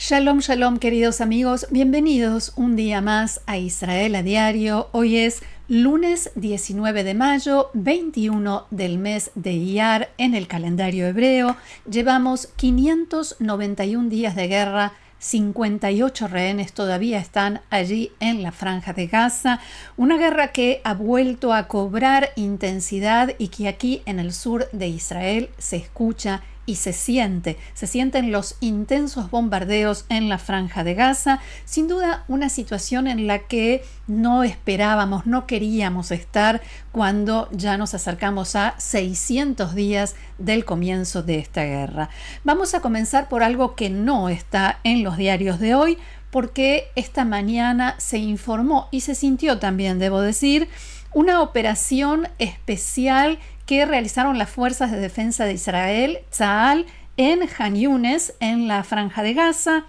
Shalom, shalom, queridos amigos. Bienvenidos un día más a Israel a Diario. Hoy es lunes 19 de mayo, 21 del mes de Iyar en el calendario hebreo. Llevamos 591 días de guerra. 58 rehenes todavía están allí en la Franja de Gaza, una guerra que ha vuelto a cobrar intensidad y que aquí en el sur de Israel se escucha y se sienten los intensos bombardeos en la Franja de Gaza. Sin duda una situación en la que no esperábamos, no queríamos estar cuando ya nos acercamos a 600 días del comienzo de esta guerra. Vamos a comenzar por algo que no está en los diarios de hoy, porque esta mañana se informó y se sintió también, debo decir, una operación especial que realizaron las Fuerzas de Defensa de Israel, Tzahal, en Khan Yunis, en la Franja de Gaza,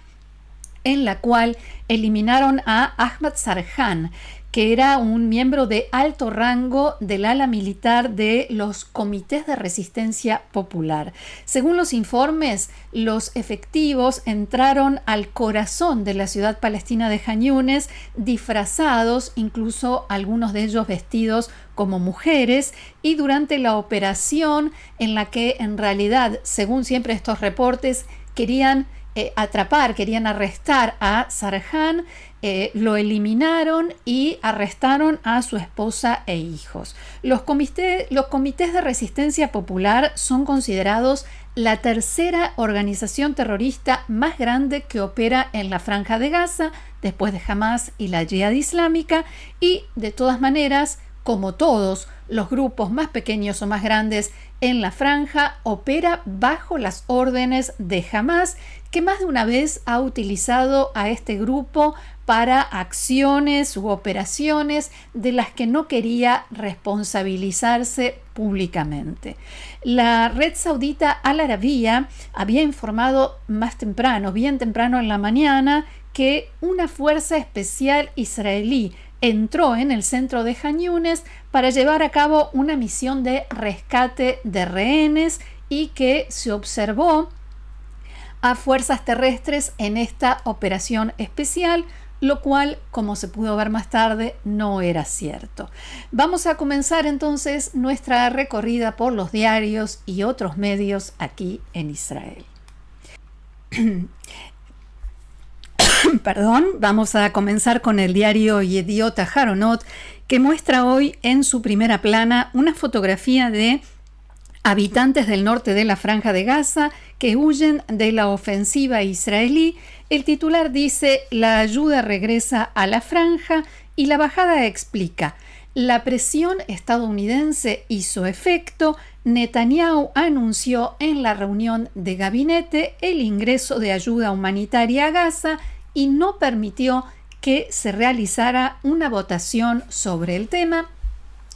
en la cual eliminaron a Ahmad Sarhan, que era un miembro de alto rango del ala militar de los comités de resistencia popular. Según los informes, los efectivos entraron al corazón de la ciudad palestina de Khan Yunis disfrazados, incluso algunos de ellos vestidos como mujeres, y durante la operación en la que en realidad, según siempre estos reportes, querían arrestar a Sarhan, lo eliminaron y arrestaron a su esposa e hijos. Los comités de resistencia popular son considerados la tercera organización terrorista más grande que opera en la Franja de Gaza, después de Hamas y la Yihad Islámica, y de todas maneras, como todos los grupos más pequeños o más grandes en la franja, opera bajo las órdenes de Hamas, que más de una vez ha utilizado a este grupo para acciones u operaciones de las que no quería responsabilizarse públicamente. La red saudita Al Arabiya había informado bien temprano en la mañana, que una fuerza especial israelí entró en el centro de Khan Yunis para llevar a cabo una misión de rescate de rehenes y que se observó a fuerzas terrestres en esta operación especial, lo cual, como se pudo ver más tarde, no era cierto. Vamos a comenzar entonces nuestra recorrida por los diarios y otros medios aquí en Israel. Vamos a comenzar con el diario Yediot Aharonot, que muestra hoy en su primera plana una fotografía de habitantes del norte de la Franja de Gaza que huyen de la ofensiva israelí. El titular dice: la ayuda regresa a la franja, y la bajada explica: la presión estadounidense hizo efecto. Netanyahu anunció en la reunión de gabinete el ingreso de ayuda humanitaria a Gaza y no permitió que se realizara una votación sobre el tema.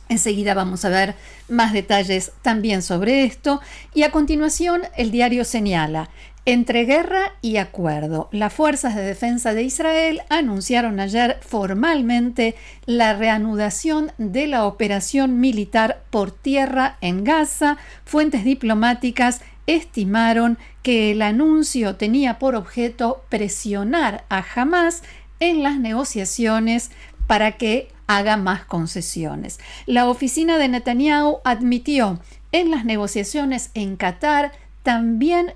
Enseguida vamos a ver más detalles también sobre esto. Y a continuación el diario señala: entre guerra y acuerdo, las Fuerzas de Defensa de Israel anunciaron ayer formalmente la reanudación de la operación militar por tierra en Gaza. Fuentes diplomáticas estimaron que el anuncio tenía por objeto presionar a Hamas en las negociaciones para que haga más concesiones. La oficina de Netanyahu admitió: en las negociaciones en Qatar también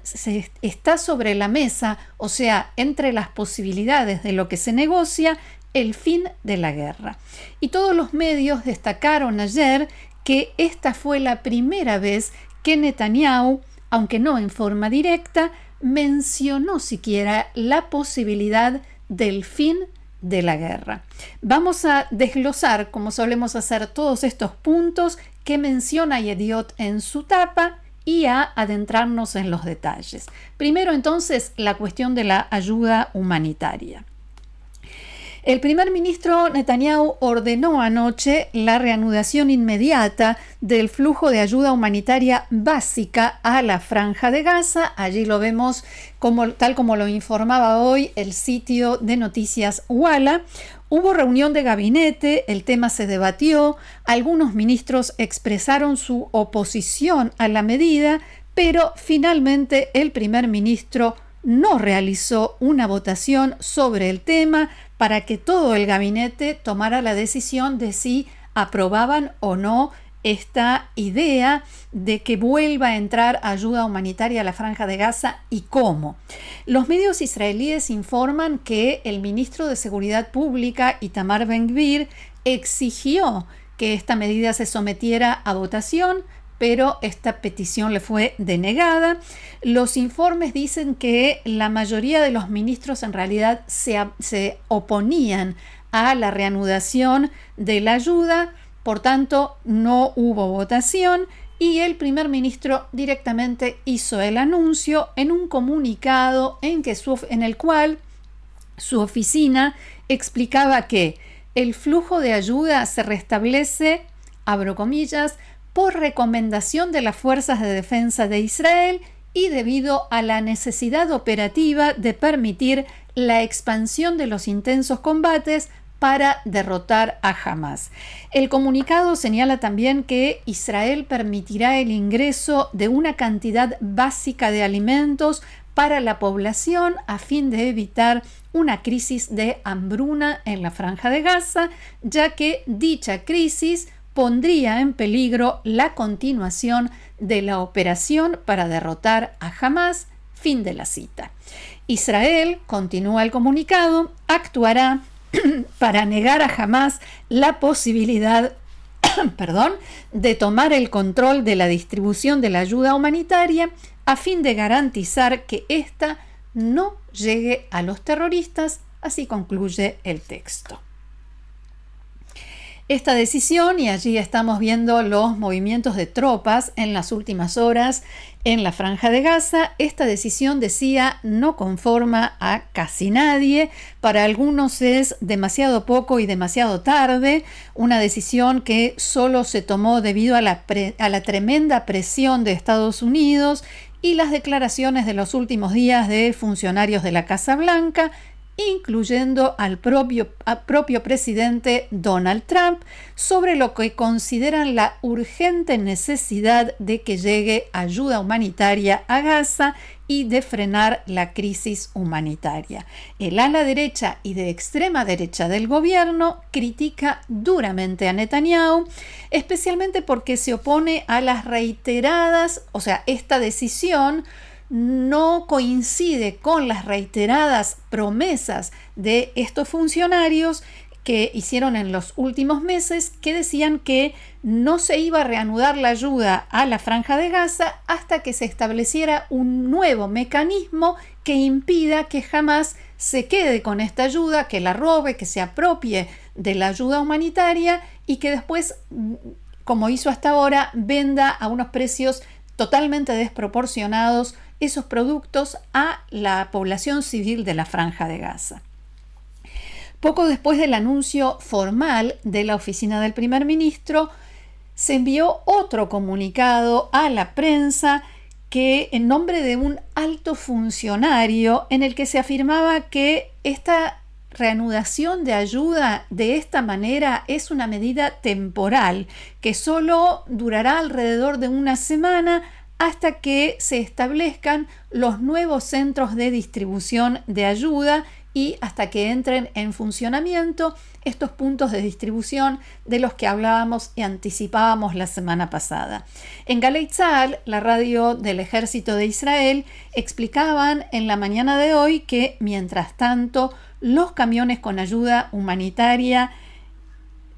está sobre la mesa, o sea, entre las posibilidades de lo que se negocia, el fin de la guerra. Y todos los medios destacaron ayer que esta fue la primera vez que Netanyahu, aunque no en forma directa, mencionó siquiera la posibilidad del fin de la guerra. Vamos a desglosar, como solemos hacer, todos estos puntos que menciona Yediot en su tapa y a adentrarnos en los detalles. Primero, entonces, la cuestión de la ayuda humanitaria. El primer ministro Netanyahu ordenó anoche la reanudación inmediata del flujo de ayuda humanitaria básica a la Franja de Gaza. Allí lo vemos tal como lo informaba hoy el sitio de noticias Walla. Hubo reunión de gabinete, el tema se debatió, algunos ministros expresaron su oposición a la medida, pero finalmente el primer ministro no realizó una votación sobre el tema para que todo el gabinete tomara la decisión de si aprobaban o no esta idea de que vuelva a entrar ayuda humanitaria a la Franja de Gaza y cómo. Los medios israelíes informan que el ministro de Seguridad Pública, Itamar Ben-Gvir, exigió que esta medida se sometiera a votación, pero esta petición le fue denegada. Los informes dicen que la mayoría de los ministros en realidad se oponían a la reanudación de la ayuda, por tanto no hubo votación y el primer ministro directamente hizo el anuncio en un comunicado en el cual su oficina explicaba que el flujo de ayuda se restablece, abro comillas, por recomendación de las Fuerzas de Defensa de Israel y debido a la necesidad operativa de permitir la expansión de los intensos combates para derrotar a Hamás. El comunicado señala también que Israel permitirá el ingreso de una cantidad básica de alimentos para la población a fin de evitar una crisis de hambruna en la Franja de Gaza, ya que dicha crisis pondría en peligro la continuación de la operación para derrotar a Hamás. Fin de la cita. Israel, continúa el comunicado, actuará para negar a Hamás la posibilidad de tomar el control de la distribución de la ayuda humanitaria a fin de garantizar que ésta no llegue a los terroristas, así concluye el texto. Esta decisión, y allí estamos viendo los movimientos de tropas en las últimas horas en la Franja de Gaza, esta decisión, decía, no conforma a casi nadie. Para algunos es demasiado poco y demasiado tarde, una decisión que solo se tomó debido a la tremenda presión de Estados Unidos y las declaraciones de los últimos días de funcionarios de la Casa Blanca, incluyendo al propio presidente Donald Trump, sobre lo que consideran la urgente necesidad de que llegue ayuda humanitaria a Gaza y de frenar la crisis humanitaria. El ala derecha y de extrema derecha del gobierno critica duramente a Netanyahu, especialmente porque se opone a las reiteradas, esta decisión no coincide con las reiteradas promesas de estos funcionarios que hicieron en los últimos meses, que decían que no se iba a reanudar la ayuda a la Franja de Gaza hasta que se estableciera un nuevo mecanismo que impida que Hamás se quede con esta ayuda, que la robe, que se apropie de la ayuda humanitaria y que después, como hizo hasta ahora, venda a unos precios totalmente desproporcionados esos productos a la población civil de la Franja de Gaza. Poco después del anuncio formal de la oficina del primer ministro, se envió otro comunicado a la prensa que, en nombre de un alto funcionario, en el que se afirmaba que esta reanudación de ayuda de esta manera es una medida temporal que solo durará alrededor de una semana hasta que se establezcan los nuevos centros de distribución de ayuda y hasta que entren en funcionamiento estos puntos de distribución de los que hablábamos y anticipábamos la semana pasada. En Galei Tzahal, la radio del Ejército de Israel, explicaban en la mañana de hoy que, mientras tanto, los camiones con ayuda humanitaria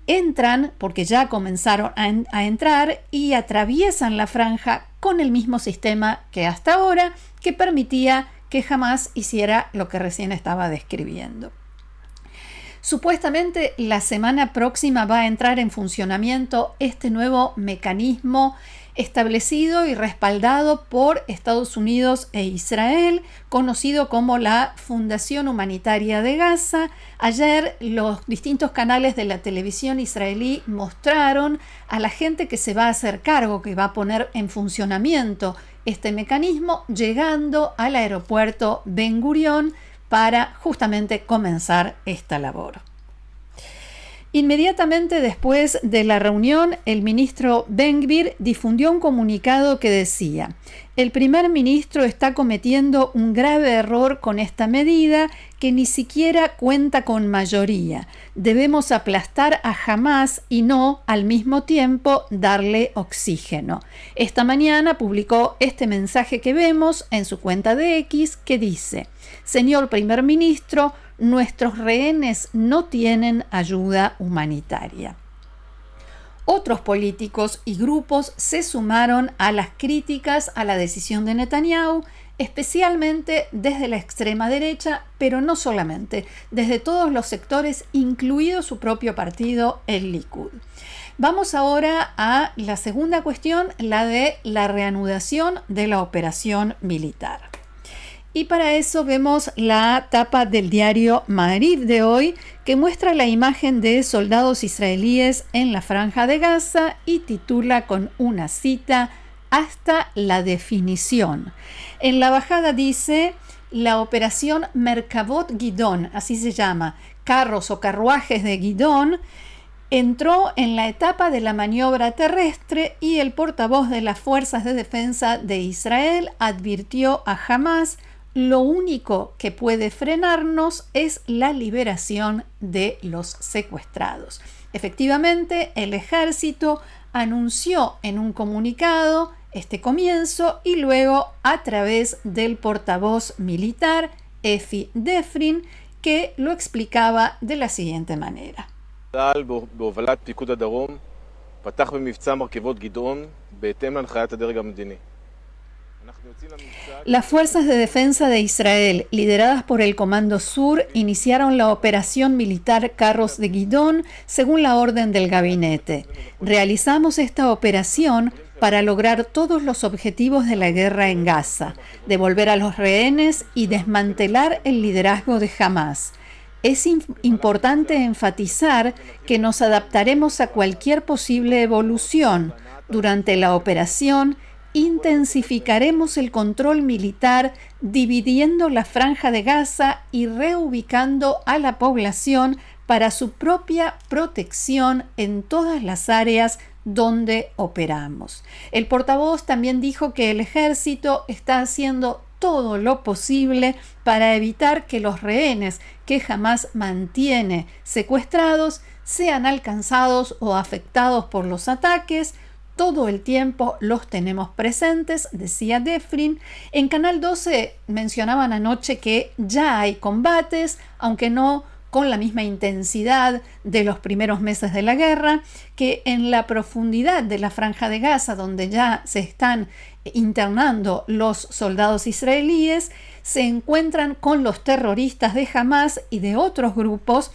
entran, porque ya comenzaron a entrar, y atraviesan la franja con el mismo sistema que hasta ahora, que permitía que Hamás hiciera lo que recién estaba describiendo. Supuestamente la semana próxima va a entrar en funcionamiento este nuevo mecanismo establecido y respaldado por Estados Unidos e Israel, conocido como la Fundación Humanitaria de Gaza. Ayer los distintos canales de la televisión israelí mostraron a la gente que se va a hacer cargo, que va a poner en funcionamiento este mecanismo, llegando al aeropuerto Ben Gurión para justamente comenzar esta labor. Inmediatamente después de la reunión, el ministro Ben-Gvir difundió un comunicado que decía: El primer ministro está cometiendo un grave error con esta medida que ni siquiera cuenta con mayoría. Debemos aplastar a Hamás y no, al mismo tiempo, darle oxígeno. Esta mañana publicó este mensaje que vemos en su cuenta de X que dice: Señor primer ministro, nuestros rehenes no tienen ayuda humanitaria. Otros políticos y grupos se sumaron a las críticas a la decisión de Netanyahu, especialmente desde la extrema derecha, pero no solamente, desde todos los sectores, incluido su propio partido, el Likud. Vamos ahora a la segunda cuestión, la de la reanudación de la operación militar. Y para eso vemos la tapa del diario Maariv de hoy, que muestra la imagen de soldados israelíes en la Franja de Gaza y titula con una cita: hasta la definición. En la bajada dice: la operación Merkavot Gidón, así se llama, carros o carruajes de Gidón, entró en la etapa de la maniobra terrestre y el portavoz de las Fuerzas de Defensa de Israel advirtió a Hamás: lo único que puede frenarnos es la liberación de los secuestrados. Efectivamente, el ejército anunció en un comunicado este comienzo y luego a través del portavoz militar Efi Defrin, que lo explicaba de la siguiente manera. צה"ל בהובלת פיקוד הדרום פתח במבצע מרכבות גדעון בהתאם להנחיית הדרג המדיני. Las fuerzas de defensa de Israel, lideradas por el Comando Sur, iniciaron la operación militar Carros de Gidón según la orden del gabinete. Realizamos esta operación para lograr todos los objetivos de la guerra en Gaza, devolver a los rehenes y desmantelar el liderazgo de Hamás. Es importante enfatizar que nos adaptaremos a cualquier posible evolución. Durante la operación, intensificaremos el control militar, dividiendo la Franja de Gaza y reubicando a la población para su propia protección en todas las áreas donde operamos. El portavoz también dijo que el ejército está haciendo todo lo posible para evitar que los rehenes que Hamás mantiene secuestrados sean alcanzados o afectados por los ataques. Todo el tiempo los tenemos presentes, decía Defrin. En Canal 12 mencionaban anoche que ya hay combates, aunque no con la misma intensidad de los primeros meses de la guerra, que en la profundidad de la Franja de Gaza, donde ya se están internando los soldados israelíes, se encuentran con los terroristas de Hamás y de otros grupos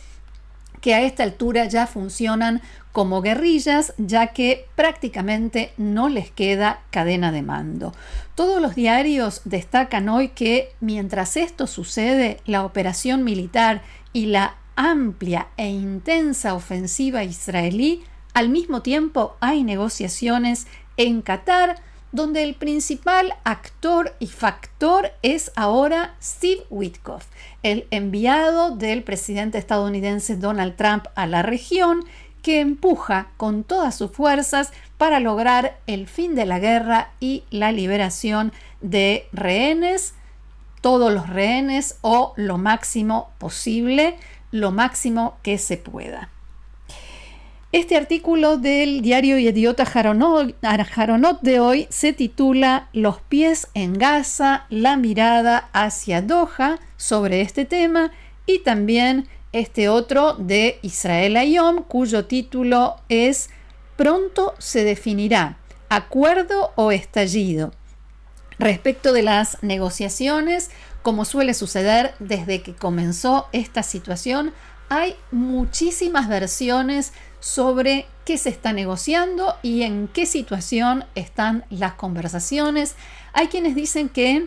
que a esta altura ya funcionan como guerrillas, ya que prácticamente no les queda cadena de mando. Todos los diarios destacan hoy que mientras esto sucede, la operación militar y la amplia e intensa ofensiva israelí, al mismo tiempo hay negociaciones en Qatar, donde el principal actor y factor es ahora Steve Witkoff, el enviado del presidente estadounidense Donald Trump a la región, que empuja con todas sus fuerzas para lograr el fin de la guerra y la liberación de rehenes, todos los rehenes o lo máximo posible, lo máximo que se pueda. Este artículo del diario Yediot Aharonot de hoy se titula Los pies en Gaza, la mirada hacia Doha, sobre este tema, y también este otro de Israel Hayom, cuyo título es Pronto se definirá, acuerdo o estallido. Respecto de las negociaciones, como suele suceder desde que comenzó esta situación, hay muchísimas versiones sobre qué se está negociando y en qué situación están las conversaciones. Hay quienes dicen que,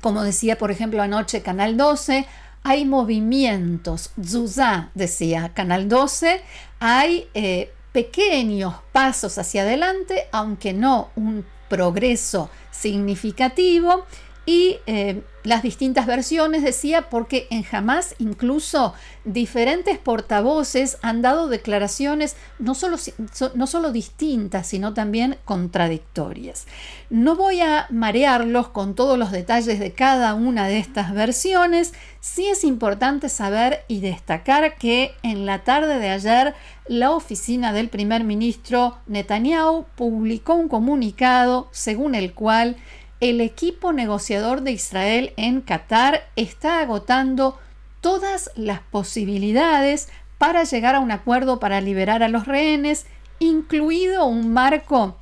como decía por ejemplo anoche Canal 12, hay movimientos, Zuzá decía Canal 12, hay pequeños pasos hacia adelante, aunque no un progreso significativo, Y las distintas versiones decía porque en Hamás incluso diferentes portavoces han dado declaraciones no solo distintas, sino también contradictorias. No voy a marearlos con todos los detalles de cada una de estas versiones. Sí es importante saber y destacar que en la tarde de ayer la oficina del primer ministro Netanyahu publicó un comunicado según el cual el equipo negociador de Israel en Qatar está agotando todas las posibilidades para llegar a un acuerdo para liberar a los rehenes, incluido un marco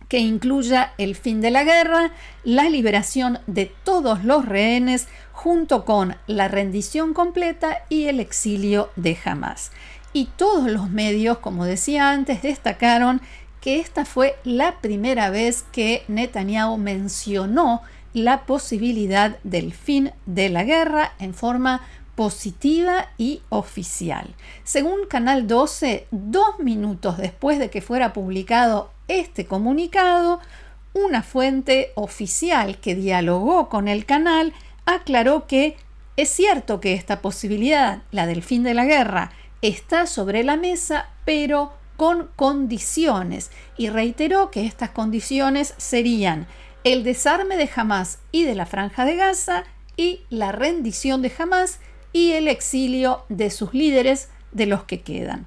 que incluya el fin de la guerra, la liberación de todos los rehenes, junto con la rendición completa y el exilio de Hamás. Y todos los medios, como decía antes, destacaron que esta fue la primera vez que Netanyahu mencionó la posibilidad del fin de la guerra en forma positiva y oficial. Según Canal 12, 2 minutos después de que fuera publicado este comunicado, una fuente oficial que dialogó con el canal aclaró que es cierto que esta posibilidad, la del fin de la guerra, está sobre la mesa, pero con condiciones, y reiteró que estas condiciones serían el desarme de Hamás y de la Franja de Gaza y la rendición de Hamás y el exilio de sus líderes, de los que quedan.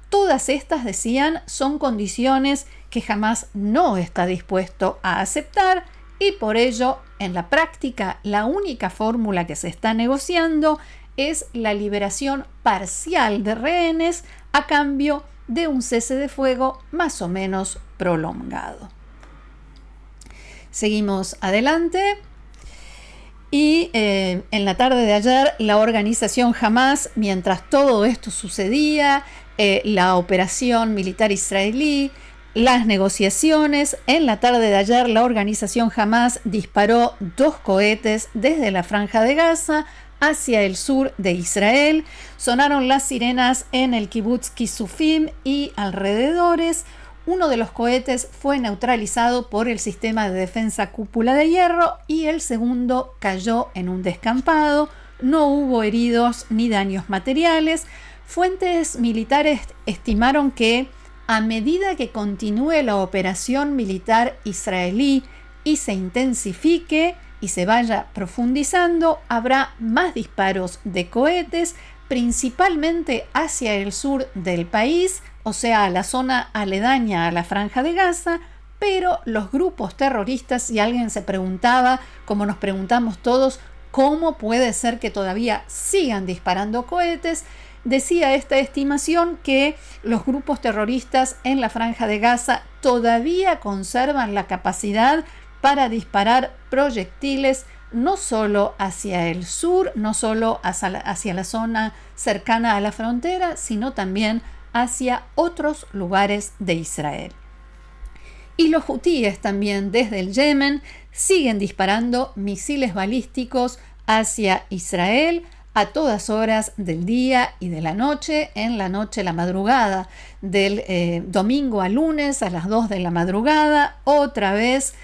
Todas estas, decían, son condiciones que Hamás no está dispuesto a aceptar y por ello, en la práctica, la única fórmula que se está negociando es la liberación parcial de rehenes a cambio de un cese de fuego más o menos prolongado. Seguimos adelante. Y en la tarde de ayer, la organización Hamás, mientras todo esto sucedía, la operación militar israelí, las negociaciones, en la tarde de ayer la organización Hamás disparó 2 cohetes desde la Franja de Gaza hacia el sur de Israel. Sonaron las sirenas en el kibutz Kisufim y alrededores. Uno de los cohetes fue neutralizado por el sistema de defensa cúpula de hierro y el segundo cayó en un descampado. No hubo heridos ni daños materiales. Fuentes militares estimaron que a medida que continúe la operación militar israelí y se intensifique y se vaya profundizando, habrá más disparos de cohetes, principalmente hacia el sur del país, o sea, a la zona aledaña a la Franja de Gaza, pero los grupos terroristas, si alguien se preguntaba, como nos preguntamos todos, ¿cómo puede ser que todavía sigan disparando cohetes? Decía esta estimación que los grupos terroristas en la Franja de Gaza todavía conservan la capacidad para disparar proyectiles no solo hacia el sur, no solo hacia la zona cercana a la frontera, sino también hacia otros lugares de Israel. Y los hutíes también desde el Yemen siguen disparando misiles balísticos hacia Israel a todas horas del día y de la noche. En la noche, la madrugada del domingo a lunes a las 2 de la madrugada, otra vez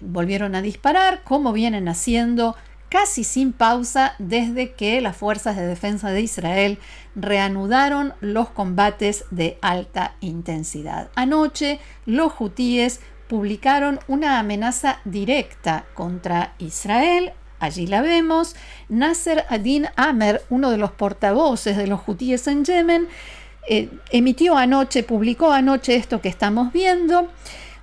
volvieron a disparar, como vienen haciendo casi sin pausa desde que las fuerzas de defensa de Israel reanudaron los combates de alta intensidad. Anoche, los hutíes publicaron una amenaza directa contra Israel. Allí la vemos. Nasser Adin Amer, uno de los portavoces de los hutíes en Yemen, publicó anoche esto que estamos viendo,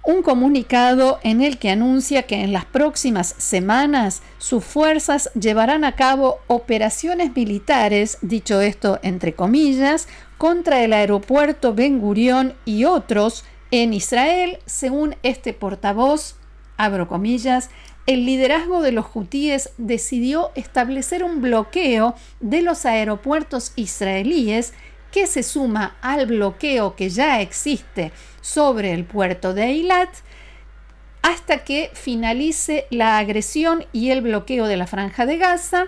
un comunicado en el que anuncia que en las próximas semanas sus fuerzas llevarán a cabo operaciones militares, dicho esto entre comillas, contra el aeropuerto Ben Gurión y otros en Israel. Según este portavoz, abro comillas, el liderazgo de los hutíes decidió establecer un bloqueo de los aeropuertos israelíes que se suma al bloqueo que ya existe sobre el puerto de Eilat hasta que finalice la agresión y el bloqueo de la Franja de Gaza.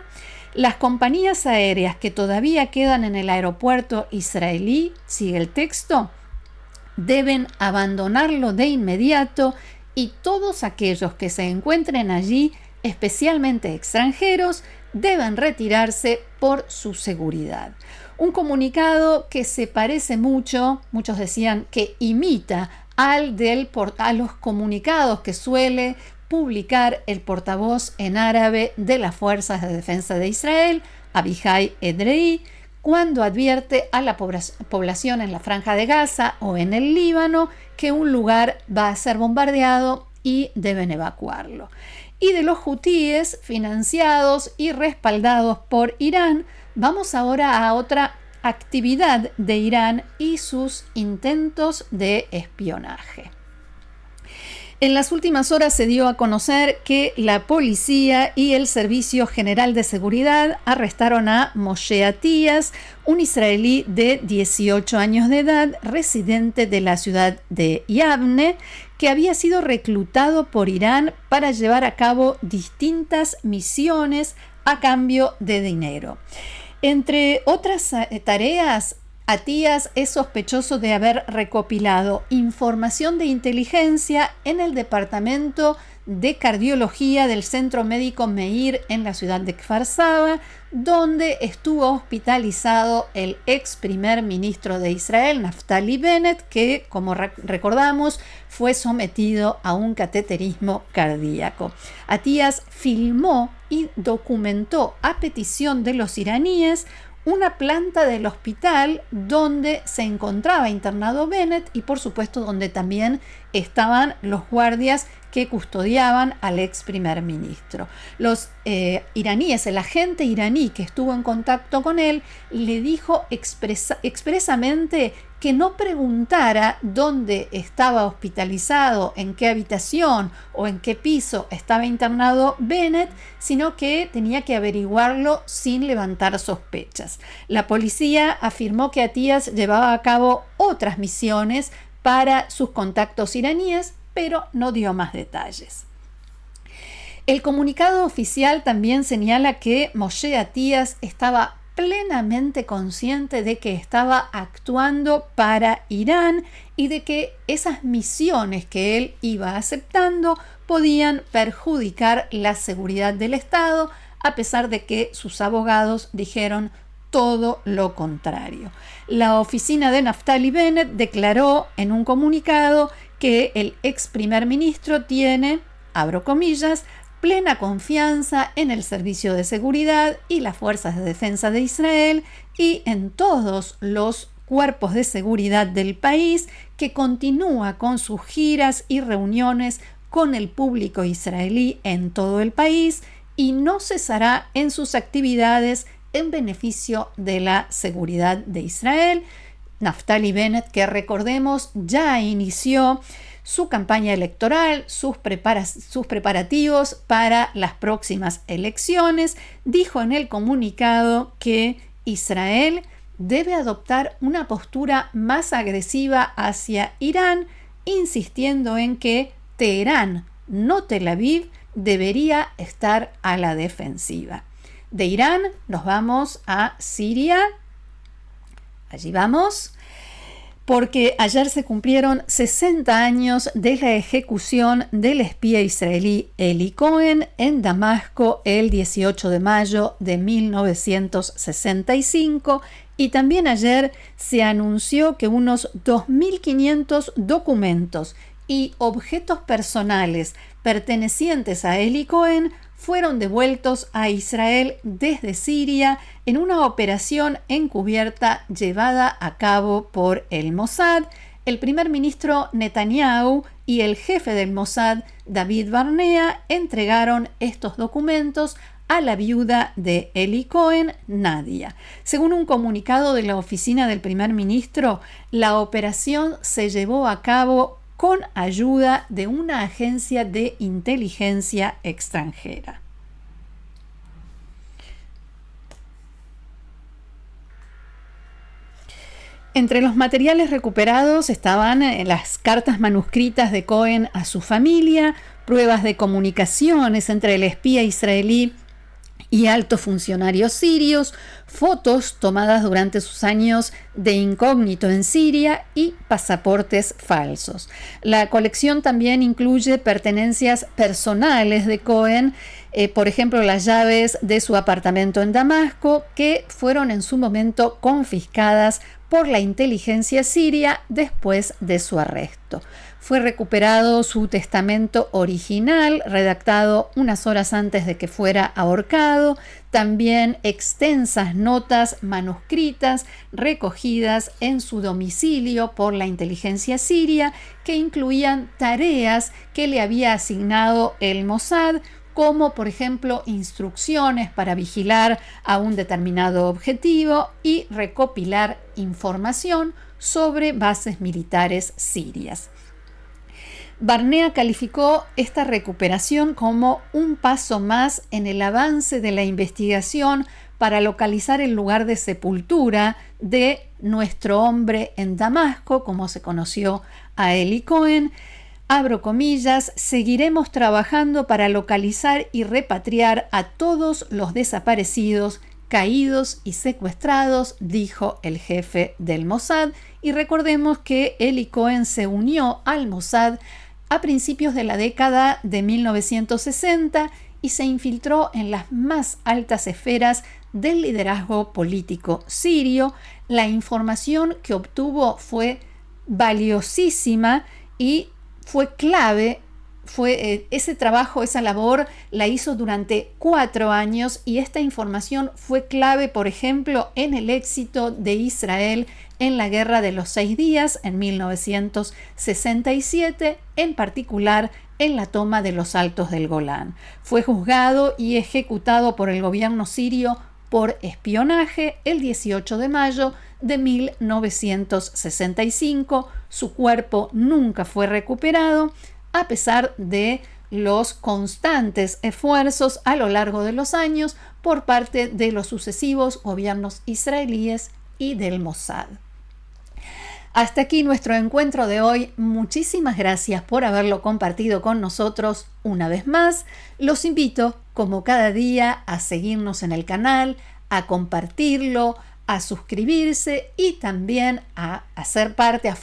Las compañías aéreas que todavía quedan en el aeropuerto israelí, sigue el texto, deben abandonarlo de inmediato y todos aquellos que se encuentren allí especialmente extranjeros, deben retirarse por su seguridad. Un comunicado que se parece mucho, muchos decían que imita a los comunicados que suele publicar el portavoz en árabe de las Fuerzas de Defensa de Israel, Abihai Edrei, cuando advierte a la población en la Franja de Gaza o en el Líbano que un lugar va a ser bombardeado y deben evacuarlo. Y de los hutíes financiados y respaldados por Irán, vamos ahora a otra actividad de Irán y sus intentos de espionaje. En las últimas horas se dio a conocer que la policía y el Servicio General de Seguridad arrestaron a Moshe Atiyas, un israelí de 18 años de edad, residente de la ciudad de Yavne, que había sido reclutado por Irán para llevar a cabo distintas misiones a cambio de dinero. Entre otras tareas, Atiyas es sospechoso de haber recopilado información de inteligencia en el departamento de cardiología del Centro Médico Meir en la ciudad de Kfar Saba, donde estuvo hospitalizado el ex primer ministro de Israel, Naftali Bennett, que, como recordamos, fue sometido a un cateterismo cardíaco. Atiyas filmó y documentó a petición de los iraníes una planta del hospital donde se encontraba internado Bennett y por supuesto donde también estaban los guardias que custodiaban al ex primer ministro. Los iraníes, el agente iraní que estuvo en contacto con él, le dijo expresamente que no preguntara dónde estaba hospitalizado, en qué habitación o en qué piso estaba internado Bennett, sino que tenía que averiguarlo sin levantar sospechas. La policía afirmó que Atiyas llevaba a cabo otras misiones para sus contactos iraníes, pero no dio más detalles. El comunicado oficial también señala que Moshe Atiyas estaba plenamente consciente de que estaba actuando para Irán y de que esas misiones que él iba aceptando podían perjudicar la seguridad del Estado, a pesar de que sus abogados dijeron todo lo contrario. La oficina de Naftali Bennett declaró en un comunicado que el ex primer ministro tiene, abro comillas, plena confianza en el Servicio de Seguridad y las Fuerzas de Defensa de Israel y en todos los cuerpos de seguridad del país, que continúa con sus giras y reuniones con el público israelí en todo el país y no cesará en sus actividades en beneficio de la seguridad de Israel. Naftali Bennett, que recordemos ya inició su campaña electoral, sus preparativos para las próximas elecciones, dijo en el comunicado que Israel debe adoptar una postura más agresiva hacia Irán, insistiendo en que Teherán, no Tel Aviv, debería estar a la defensiva. De Irán nos vamos a Siria. Allí vamos, porque ayer se cumplieron 60 años de la ejecución del espía israelí Eli Cohen en Damasco el 18 de mayo de 1965, y también ayer se anunció que unos 2.500 documentos y objetos personales pertenecientes a Eli Cohen fueron devueltos a Israel desde Siria en una operación encubierta llevada a cabo por el Mossad. El primer ministro Netanyahu y el jefe del Mossad, David Barnea, entregaron estos documentos a la viuda de Eli Cohen, Nadia. Según un comunicado de la oficina del primer ministro, la operación se llevó a cabo con ayuda de una agencia de inteligencia extranjera. Entre los materiales recuperados estaban las cartas manuscritas de Cohen a su familia, pruebas de comunicaciones entre el espía israelí y altos funcionarios sirios, fotos tomadas durante sus años de incógnito en Siria y pasaportes falsos. La colección también incluye pertenencias personales de Cohen, por ejemplo, las llaves de su apartamento en Damasco, que fueron en su momento confiscadas por la inteligencia siria después de su arresto. Fue recuperado su testamento original, redactado unas horas antes de que fuera ahorcado, también extensas notas manuscritas recogidas en su domicilio por la inteligencia siria, que incluían tareas que le había asignado el Mossad, como por ejemplo instrucciones para vigilar a un determinado objetivo y recopilar información sobre bases militares sirias. Barnea calificó esta recuperación como un paso más en el avance de la investigación para localizar el lugar de sepultura de nuestro hombre en Damasco, como se conoció a Eli Cohen. Abro comillas, seguiremos trabajando para localizar y repatriar a todos los desaparecidos, caídos y secuestrados, dijo el jefe del Mossad. Y recordemos que Eli Cohen se unió al Mossad a principios de la década de 1960 y se infiltró en las más altas esferas del liderazgo político sirio. La información que obtuvo fue valiosísima y fue clave. Ese trabajo, esa labor la hizo durante 4 años y esta información fue clave, por ejemplo, en el éxito de Israel en la Guerra de los 6 Días en 1967, en particular en la toma de los Altos del Golán. Fue juzgado y ejecutado por el gobierno sirio por espionaje el 18 de mayo de 1965. Su cuerpo nunca fue recuperado, a pesar de los constantes esfuerzos a lo largo de los años por parte de los sucesivos gobiernos israelíes y del Mossad. Hasta aquí nuestro encuentro de hoy. Muchísimas gracias por haberlo compartido con nosotros una vez más. Los invito, como cada día, a seguirnos en el canal, a compartirlo, a suscribirse y también a hacer parte, a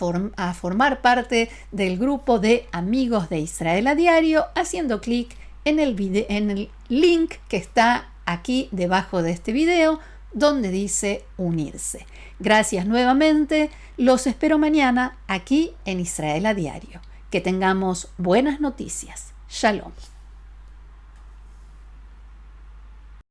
formar parte del grupo de amigos de Israel a diario, haciendo clic en el link que está aquí debajo de este video, donde dice unirse. Gracias nuevamente, los espero mañana aquí en Israel a diario. Que tengamos buenas noticias. Shalom.